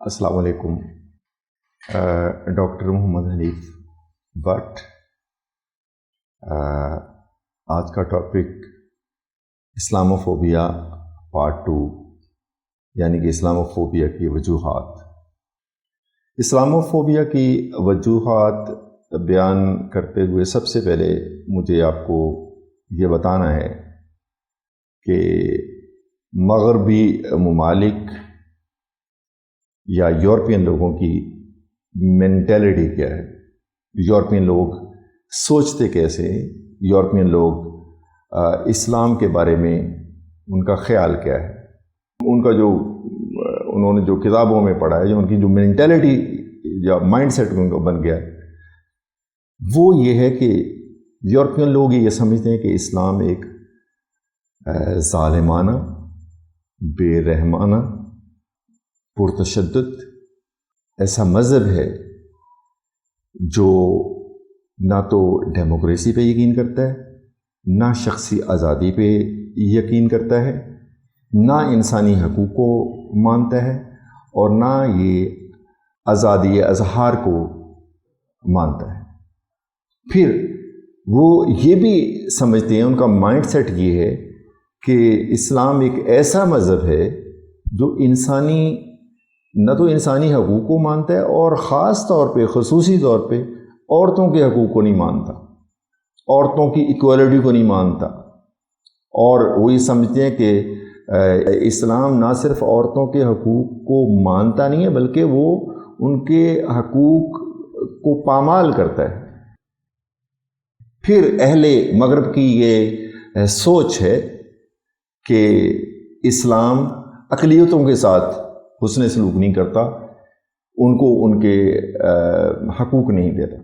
السلام علیکم. Doctor Muhammad Hanif but. آج کا ٹاپک اسلاموفوبیا پارٹ 2، یعنی کہ اسلاموفوبیا کی وجوہات. اسلاموفوبیا کی وجوہات بیان کرتے ہوئے سب سے پہلے مجھے آپ کو یہ بتانا ہے کہ مغربی ممالک یا یورپین لوگوں کی مینٹیلٹی کیا ہے، یورپین لوگ سوچتے کیسے، یورپین لوگ اسلام کے بارے میں ان کا خیال کیا ہے، ان کا جو انہوں نے جو کتابوں میں پڑھا ہے، جو ان کی جو مینٹیلٹی یا مائنڈ سیٹ ان کا بن گیا ہے، وہ یہ ہے کہ یورپین لوگ یہ سمجھتے ہیں کہ اسلام ایک ظالمانہ، بے رحمانہ، پرتشدد ایسا مذہب ہے جو نہ تو ڈیموکریسی پہ یقین کرتا ہے، نہ شخصی آزادی پہ یقین کرتا ہے، نہ انسانی حقوق کو مانتا ہے، اور نہ یہ آزادی اظہار کو مانتا ہے. پھر وہ یہ بھی سمجھتے ہیں، ان کا مائنڈ سیٹ یہ ہے کہ اسلام ایک ایسا مذہب ہے جو نہ تو انسانی حقوق کو مانتا ہے، اور خاص طور پہ خصوصی طور پہ عورتوں کے حقوق کو نہیں مانتا، عورتوں کی ایکوالٹی کو نہیں مانتا. اور وہ یہ سمجھتے ہیں کہ اسلام نہ صرف عورتوں کے حقوق کو مانتا نہیں ہے، بلکہ وہ ان کے حقوق کو پامال کرتا ہے. پھر اہل مغرب کی یہ سوچ ہے کہ اسلام اقلیتوں کے ساتھ حسن سلوک نہیں کرتا، ان کو ان کے حقوق نہیں دیتا.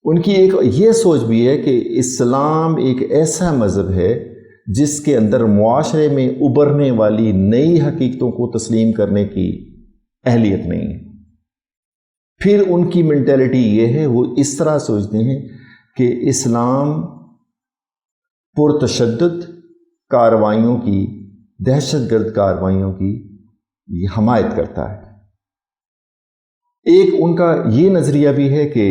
ان کی ایک یہ سوچ بھی ہے کہ اسلام ایک ایسا مذہب ہے جس کے اندر معاشرے میں ابھرنے والی نئی حقیقتوں کو تسلیم کرنے کی اہلیت نہیں ہے. پھر ان کی مینٹیلٹی یہ ہے، وہ اس طرح سوچتے ہیں کہ اسلام پرتشدد کارروائیوں کی، دہشت گرد کارروائیوں کی حمایت کرتا ہے. ایک ان کا یہ نظریہ بھی ہے کہ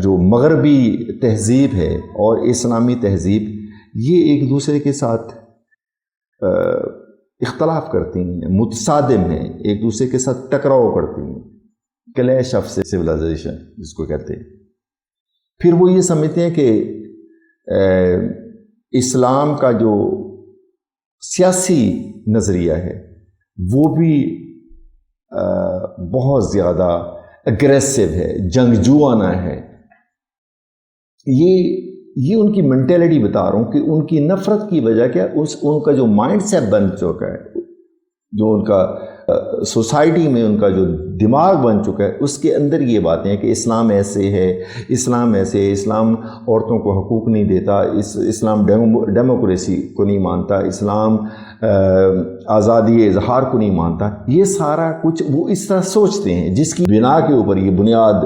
جو مغربی تہذیب ہے اور اسلامی تہذیب، یہ ایک دوسرے کے ساتھ اختلاف کرتی ہیں، متصادم ہیں، ایک دوسرے کے ساتھ ٹکراؤ کرتی ہیں، کلیش آف سویلائزیشن جس کو کہتے ہیں. پھر وہ یہ سمجھتے ہیں کہ اسلام کا جو سیاسی نظریہ ہے وہ بھی بہت زیادہ اگریسو ہے، جنگجوانہ ہے. یہ ان کی مینٹیلٹی بتا رہا ہوں کہ ان کی نفرت کی وجہ کیا، ان کا جو مائنڈ سیٹ بن چکا ہے، جو ان کا سوسائٹی میں ان کا جو دماغ بن چکا ہے، اس کے اندر یہ باتیں ہیں کہ اسلام ایسے ہے، اسلام ایسے ہے، اسلام عورتوں کو حقوق نہیں دیتا، اسلام ڈیموکریسی کو نہیں مانتا، اسلام آزادی اظہار کو نہیں مانتا. یہ سارا کچھ وہ اس طرح سوچتے ہیں، جس کی بنا کے اوپر یہ بنیاد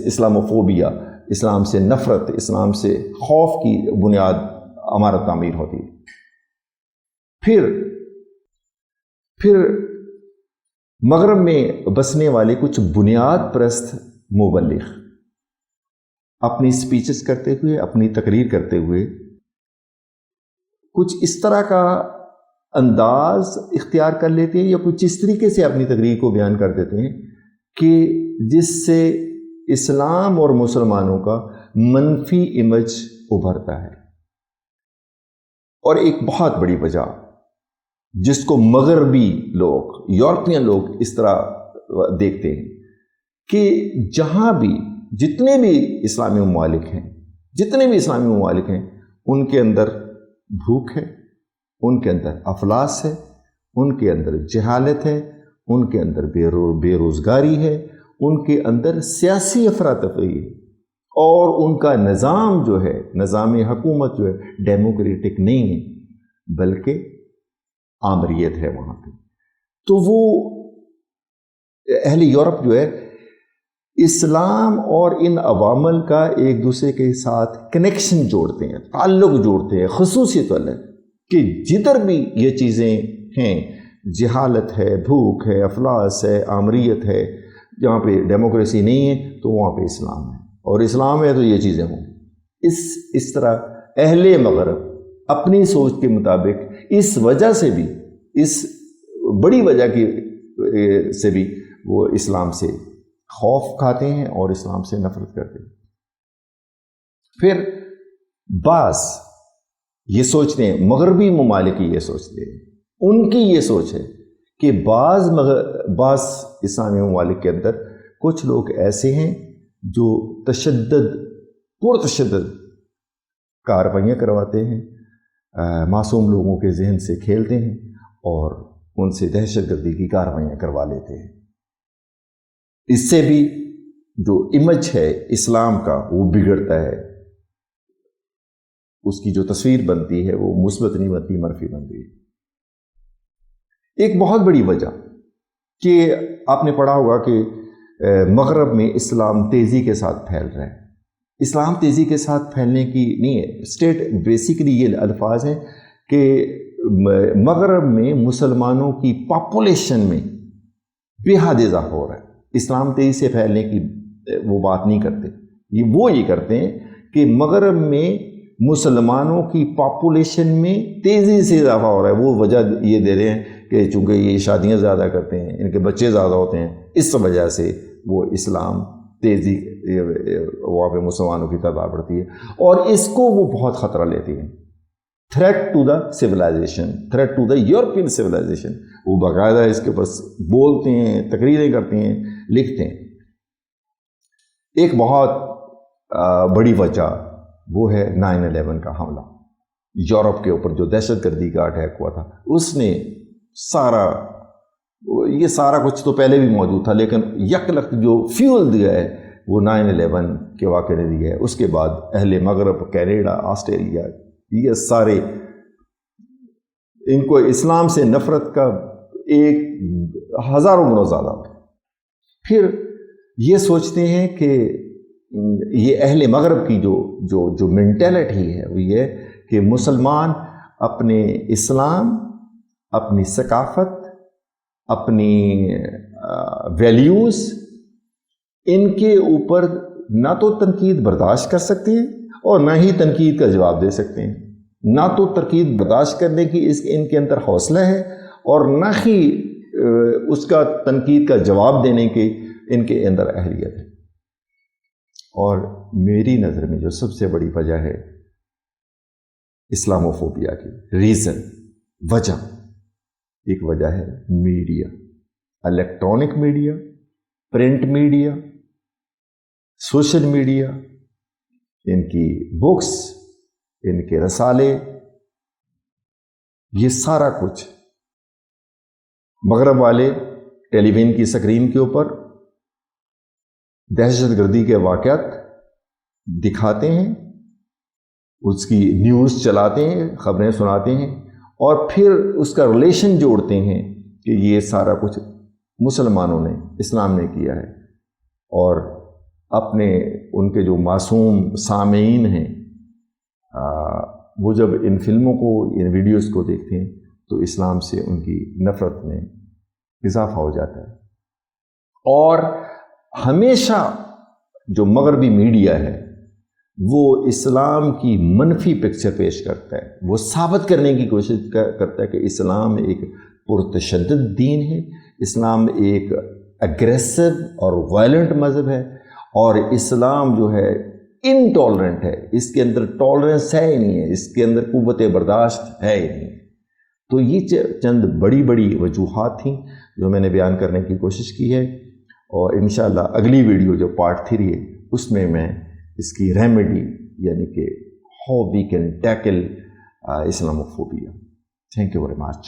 اسلاموفوبیا، اسلام سے نفرت، اسلام سے خوف کی بنیاد ہمارا تعمیر ہوتی ہے. پھر مغرب میں بسنے والے کچھ بنیاد پرست مبلغ اپنی سپیچز کرتے ہوئے، اپنی تقریر کرتے ہوئے کچھ اس طرح کا انداز اختیار کر لیتے ہیں، یا کچھ اس طریقے سے اپنی تقریر کو بیان کر دیتے ہیں کہ جس سے اسلام اور مسلمانوں کا منفی امیج ابھرتا ہے. اور ایک بہت بڑی وجہ جس کو مغربی لوگ، یورپین لوگ اس طرح دیکھتے ہیں کہ جہاں بھی جتنے بھی اسلامی ممالک ہیں ان کے اندر بھوک ہے، ان کے اندر افلاس ہے، ان کے اندر جہالت ہے، ان کے اندر بے روزگاری ہے، ان کے اندر سیاسی افراتفری ہے، اور ان کا نظام جو ہے، نظام حکومت جو ہے، ڈیموکریٹک نہیں ہے بلکہ آمریت ہے وہاں پہ. تو وہ اہل یورپ جو ہے اسلام اور ان عوامل کا ایک دوسرے کے ساتھ کنیکشن جوڑتے ہیں، تعلق جوڑتے ہیں، خصوصیت والا کہ جدھر بھی یہ چیزیں ہیں جہالت ہے، بھوک ہے، افلاس ہے، آمریت ہے، جہاں پہ ڈیموکریسی نہیں ہے تو وہاں پہ اسلام ہے، اور اسلام ہے تو یہ چیزیں ہوں۔ اس طرح اہل مغرب اپنی سوچ کے مطابق اس وجہ سے بھی، اس بڑی وجہ کی سے بھی وہ اسلام سے خوف کھاتے ہیں اور اسلام سے نفرت کرتے ہیں۔ پھر بعض یہ سوچتے ہیں، مغربی ممالک یہ سوچتے ہیں، ان کی یہ سوچ ہے کہ بعض اسلامی ممالک کے اندر کچھ لوگ ایسے ہیں جو پرتشدد کارروائیاں کرواتے ہیں، معصوم لوگوں کے ذہن سے کھیلتے ہیں اور ان سے دہشت گردی کی کارروائیاں کروا لیتے ہیں۔ اس سے بھی جو امیج ہے اسلام کا وہ بگڑتا ہے، اس کی جو تصویر بنتی ہے وہ مثبت نہیں بنتی، منفی بنتی ہے۔ ایک بہت بڑی وجہ کہ آپ نے پڑھا ہوگا کہ مغرب میں اسلام تیزی کے ساتھ پھیل رہا ہے۔ اسلام تیزی کے ساتھ پھیلنے کی نہیں ہے، اسٹیٹ بیسیکلی یہ الفاظ ہیں کہ مغرب میں مسلمانوں کی پاپولیشن میں بے حد اضافہ ہو رہا ہے۔ اسلام تیزی سے پھیلنے کی وہ بات نہیں کرتے، یہ کرتے ہیں کہ مغرب میں مسلمانوں کی پاپولیشن میں تیزی سے اضافہ ہو رہا ہے۔ وہ وجہ یہ دے رہے ہیں کہ چونکہ یہ شادیاں زیادہ کرتے ہیں، ان کے بچے زیادہ ہوتے ہیں، اس وجہ سے وہ اسلام تیزی وہاں پہ مسلمانوں کی تعداد بڑھتی ہے، اور اس کو وہ بہت خطرہ لیتی ہیں۔ Threat to the civilization, threat to the European civilization, وہ باقاعدہ اس کے بس بولتے ہیں، تقریریں کرتے ہیں، لکھتے ہیں۔ ایک بہت بڑی وجہ وہ ہے 9/11 کا حملہ، یورپ کے اوپر جو دہشت گردی کا اٹیک ہوا تھا، اس نے یہ سارا کچھ تو پہلے بھی موجود تھا، لیکن یک لخت جو فیول دیا ہے وہ 9/11 کے واقعے نے دیا ہے۔ اس کے بعد اہل مغرب، کینیڈا، آسٹریلیا، یہ سارے ان کو اسلام سے نفرت کا ایک ہزاروں گنا زیادہ ہوتا ہے۔ پھر یہ سوچتے ہیں کہ یہ اہل مغرب کی جو مینٹلٹی ہے وہ یہ کہ مسلمان اپنے اسلام، اپنی ثقافت، اپنی ویلیوز، ان کے اوپر نہ تو تنقید برداشت کر سکتے ہیں اور نہ ہی تنقید کا جواب دے سکتے ہیں۔ نہ تو تنقید برداشت کرنے کی ان کے اندر حوصلہ ہے، اور نہ ہی اس کا تنقید کا جواب دینے کی ان کے اندر اہلیت ہے۔ اور میری نظر میں جو سب سے بڑی وجہ ہے اسلاموفوبیا کی وجہ، ایک وجہ ہے media, electronic media, print media, social media, ان کی بکس، ان کے رسالے، یہ سارا کچھ مغرب والے ٹیلی ویژن کی سکرین کے اوپر دہشت گردی کے واقعات دکھاتے ہیں، اس کی نیوز چلاتے ہیں، خبریں سناتے ہیں، اور پھر اس کا ریلیشن جوڑتے ہیں کہ یہ سارا کچھ مسلمانوں نے، اسلام نے کیا ہے۔ اور اپنے ان کے جو معصوم سامعین ہیں وہ جب ان فلموں کو، ان ویڈیوز کو دیکھتے ہیں تو اسلام سے ان کی نفرت میں اضافہ ہو جاتا ہے۔ اور ہمیشہ جو مغربی میڈیا ہے وہ اسلام کی منفی پکچر پیش کرتا ہے، وہ ثابت کرنے کی کوشش کرتا ہے کہ اسلام ایک پرتشدد دین ہے، اسلام ایک اگریسو اور وائلنٹ مذہب ہے، اور اسلام جو ہے انٹالرنٹ ہے، اس کے اندر ٹالرنس ہے ہی نہیں ہے، اس کے اندر قوت برداشت ہے ہی نہیں۔ تو یہ چند بڑی بڑی وجوہات تھیں جو میں نے بیان کرنے کی کوشش کی ہے، اور انشاءاللہ اگلی ویڈیو جو پارٹ 3 ہے اس میں اس کی ریمیڈی، یعنی کہ how we can tackle Islamophobia. Thank you very much.